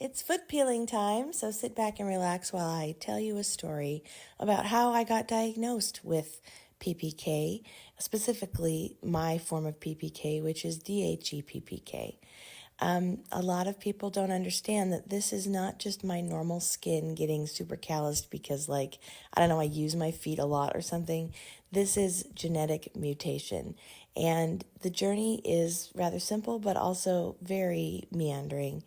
It's foot peeling time, so sit back and relax while I tell you a story about how I got diagnosed with PPK, specifically my form of PPK, which is DHEPPK. A lot of people don't understand that this is not just my normal skin getting super calloused because, I don't know, I use my feet a lot or something. This is genetic mutation. And the journey is rather simple, but also very meandering.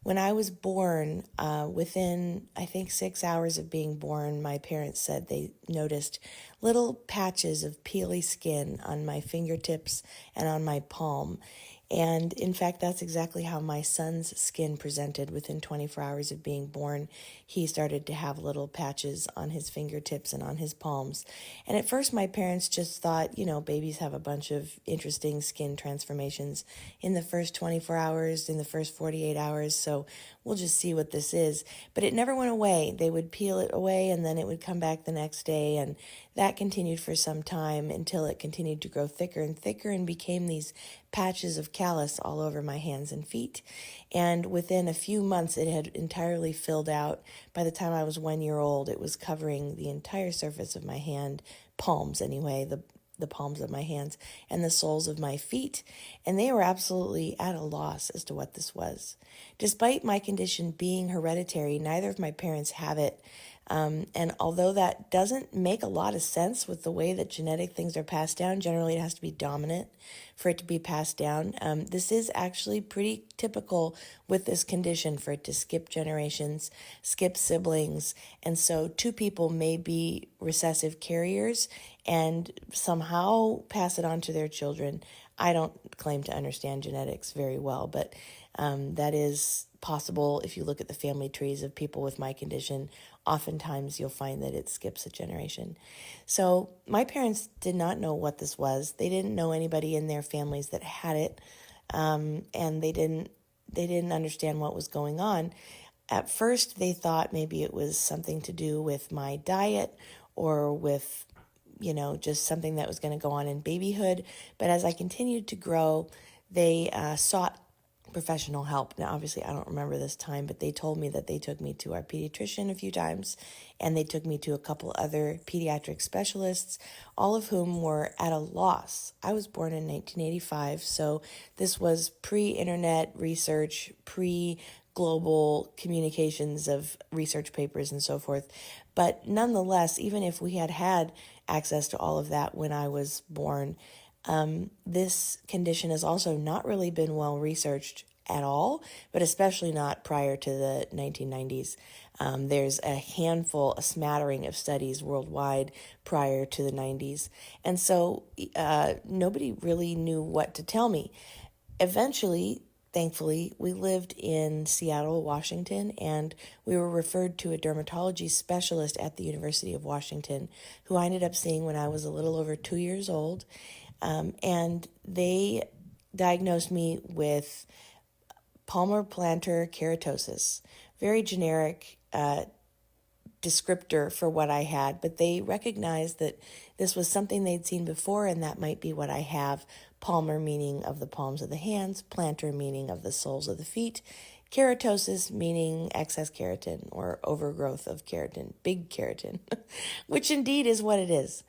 When I was born, within, I think, 6 hours of being born, my parents said they noticed little patches of peely skin on my fingertips and on my palm. And in fact, that's exactly how my son's skin presented within 24 hours of being born. He started to have little patches on his fingertips and on his palms. And at first, my parents just thought, babies have a bunch of interesting skin transformations in the first 24 hours, in the first 48 hours. So we'll just see what this is. But it never went away. They would peel it away and then it would come back the next day. And that continued for some time until it continued to grow thicker and thicker and became these patches of callus all over my hands and feet. And within a few months, it had entirely filled out. By the time I was 1 year old, it was covering the entire surface of my hand, palms anyway, the palms of my hands and the soles of my feet. And they were absolutely at a loss as to what this was. Despite my condition being hereditary, neither of my parents have it. And although that doesn't make a lot of sense with the way that genetic things are passed down, generally it has to be dominant for it to be passed down. This is actually pretty typical with this condition for it to skip generations, skip siblings. And so two people may be recessive carriers and somehow pass it on to their children. I don't claim to understand genetics very well, but that is possible. If you look at the family trees of people with my condition, oftentimes you'll find that it skips a generation. So my parents did not know what this was. They didn't know anybody in their families that had it, and they didn't understand what was going on. At first, they thought maybe it was something to do with my diet or with just something that was going to go on in babyhood. But as I continued to grow, they sought professional help. Now, obviously, I don't remember this time, but they told me that they took me to our pediatrician a few times, and they took me to a couple other pediatric specialists, all of whom were at a loss. I was born in 1985, so this was pre-internet research, pre-global communications of research papers and so forth. But nonetheless, even if we had had access to all of that when I was born, this condition has also not really been well researched at all, but especially not prior to the 1990s. There's a smattering of studies worldwide prior to the 90s. And so nobody really knew what to tell me. Eventually, thankfully, we lived in Seattle, Washington, and we were referred to a dermatology specialist at the University of Washington, who I ended up seeing when I was a little over 2 years old. And they diagnosed me with palmar-plantar keratosis, very generic descriptor for what I had, but they recognized that this was something they'd seen before, and that might be what I have. Palmar meaning of the palms of the hands, plantar meaning of the soles of the feet, keratosis meaning excess keratin or overgrowth of keratin, big keratin, which indeed is what it is.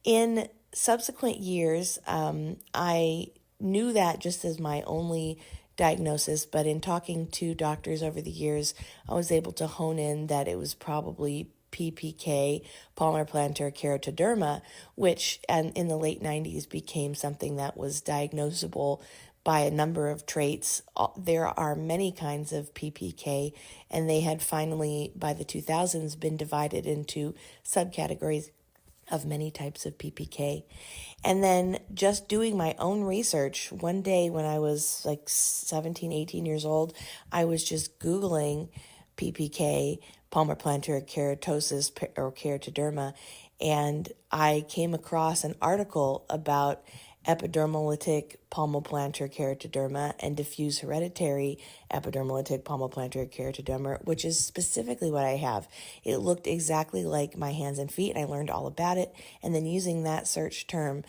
In subsequent years, I knew that just as my only diagnosis, but in talking to doctors over the years, I was able to hone in that it was probably PPK, palmar-plantar keratoderma, which in the late 90s became something that was diagnosable by a number of traits. There are many kinds of PPK, and they had finally, by the 2000s, been divided into subcategories of many types of PPK. And then just doing my own research, one day when I was 17, 18 years old, I was just Googling PPK, palmar-plantar keratosis or keratoderma, and I came across an article about epidermolytic palmoplantar keratoderma and diffuse hereditary epidermolytic palmoplantar keratoderma, which is specifically what I have. It looked exactly like my hands and feet, and I learned all about it. And then using that search term,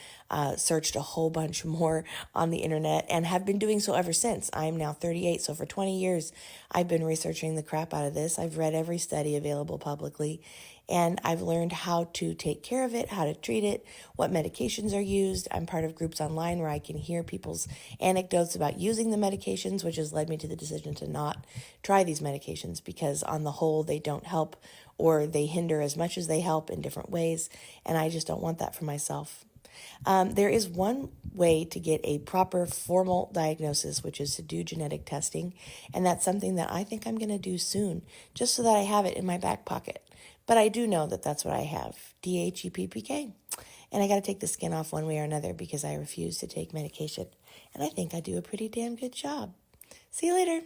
searched a whole bunch more on the internet and have been doing so ever since. I'm now 38, so for 20 years, I've been researching the crap out of this. I've read every study available publicly, and I've learned how to take care of it, how to treat it, what medications are used. I'm part of groups online where I can hear people's anecdotes about using the medications, which has led me to the decision to not try these medications because on the whole, they don't help or they hinder as much as they help in different ways, and I just don't want that for myself. There is one way to get a proper formal diagnosis, which is to do genetic testing, and that's something that I think I'm going to do soon, just so that I have it in my back pocket. But I do know that that's what I have, DHEPPK. And I got to take the skin off one way or another because I refuse to take medication. And I think I do a pretty damn good job. See you later.